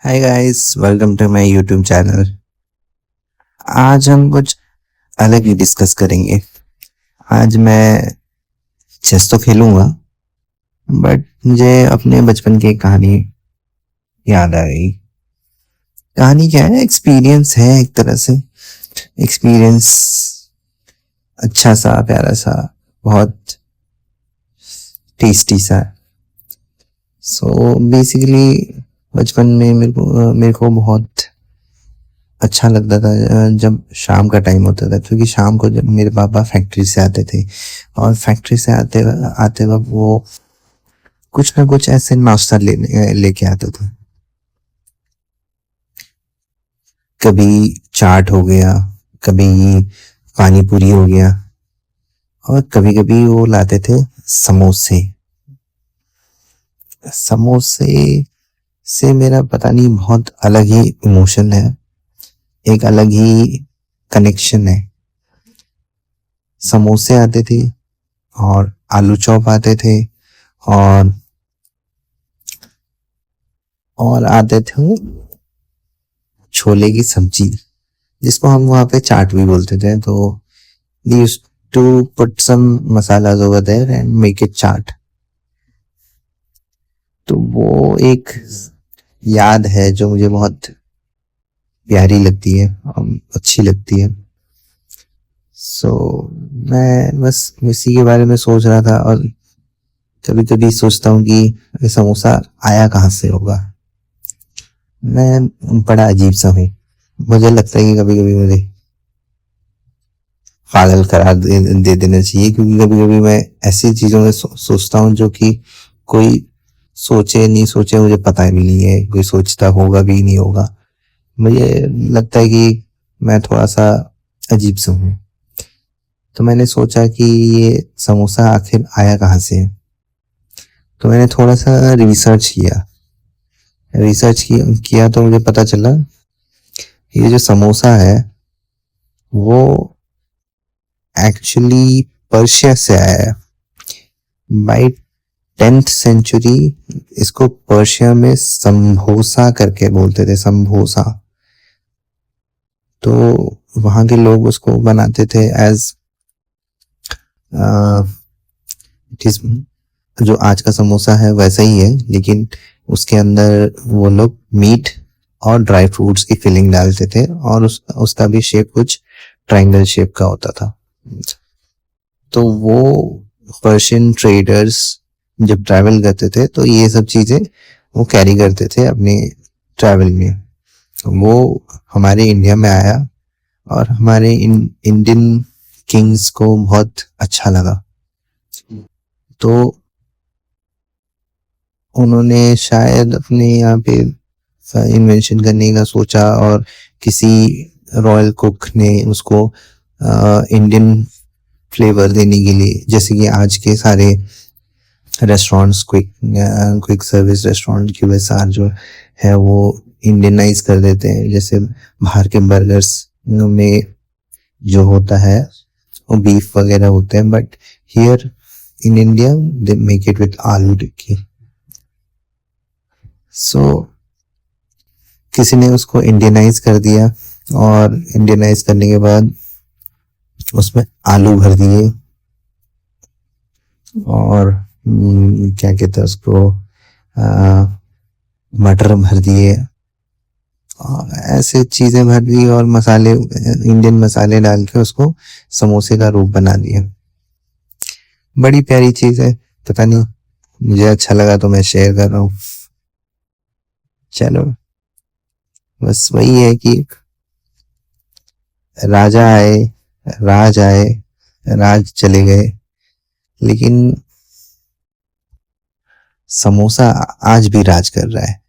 Hi guys, welcome to my YouTube channel. आज हम कुछ अलग ही डिस्कस करेंगे। आज मैं चेस तो खेलूंगा, बट मुझे अपने बचपन की एक कहानी याद आ गई। कहानी क्या है? एक्सपीरियंस है एक तरह से। एक्सपीरियंस अच्छा सा, प्यारा सा, बहुत टेस्टी सा। सो बेसिकली बचपन में मेरे को बहुत अच्छा लगता था जब शाम का टाइम होता था, क्योंकि शाम को जब मेरे पापा फैक्ट्री से आते थे और फैक्ट्री से आते आते वक्त वो कुछ ना कुछ ऐसे नाश्ता लेके आते थे। कभी चाट हो गया, कभी पानी पूरी हो गया, और कभी कभी वो लाते थे समोसे। समोसे से मेरा पता नहीं, बहुत अलग ही इमोशन है, एक अलग ही कनेक्शन है। समोसे आते थे और आलू चॉप आते थे, और आते थे छोले की सब्जी, जिसको हम वहाँ पे चाट भी बोलते थे। तो they used to put some masalas over there and make it चाट। तो वो एक याद है जो मुझे बहुत प्यारी लगती है, अच्छी लगती है। सो मैं बस इसी के बारे में सोच रहा था, और कभी कभी सोचता हूँ कि ये समोसा आया कहाँ से होगा। मैं बड़ा अजीब सा हूँ। मुझे लगता है कि कभी कभी मुझे पागल करार दे देना चाहिए, क्योंकि कभी कभी मैं ऐसी चीजों में सोचता हूँ जो कि कोई सोचे नहीं सोचे मुझे पता भी नहीं है, कोई सोचता होगा भी नहीं होगा। मुझे लगता है कि मैं थोड़ा सा अजीब सा हूँ। तो मैंने सोचा कि ये समोसा आखिर आया कहाँ से है। तो मैंने थोड़ा सा किया तो मुझे पता चला ये जो समोसा है वो एक्चुअली पर्शिया से आया है। बाई 10th सेंचुरी इसको पर्शिया में संभोसा करके बोलते थे, संभोसा। तो वहां के लोग उसको बनाते थे एज इट इज, जो आज का समोसा है वैसा ही है, लेकिन उसके अंदर वो लोग मीट और ड्राई फ्रूट्स की फिलिंग डालते थे, और उसका भी शेप कुछ ट्रायंगल शेप का होता था। तो वो पर्शियन ट्रेडर्स जब ट्रैवल करते थे तो ये सब चीजें वो कैरी करते थे अपने ट्रैवल में। वो हमारे इंडिया में आया और हमारे इंडियन किंग्स को बहुत अच्छा लगा। तो उन्होंने शायद अपने यहाँ पे इन्वेंशन करने का सोचा, और किसी रॉयल कुक ने उसको इंडियन फ्लेवर देने के लिए, जैसे कि आज के सारे restaurants, quick service restaurant QSR जो है वो इंडियनाइज कर देते हैं। जैसे बाहर के बर्गर्स में जो होता है वो बीफ वगैरह होते हैं, but here in India they make it with आलू टिक्की। सो किसी ने उसको इंडियनाइज कर दिया, और इंडियनाइज करने के बाद उसमें आलू भर दिए, और क्या कहते हैं उसको, मटर भर दिए, ऐसे चीजें भर दी, और मसाले, इंडियन मसाले डाल के उसको समोसे का रूप बना दिया। बड़ी प्यारी चीज है, पता नहीं, मुझे अच्छा लगा तो मैं शेयर कर रहा हूँ। चलो, बस वही है कि राजा आए, राज आए, राज चले गए, लेकिन समोसा आज भी राज कर रहा है।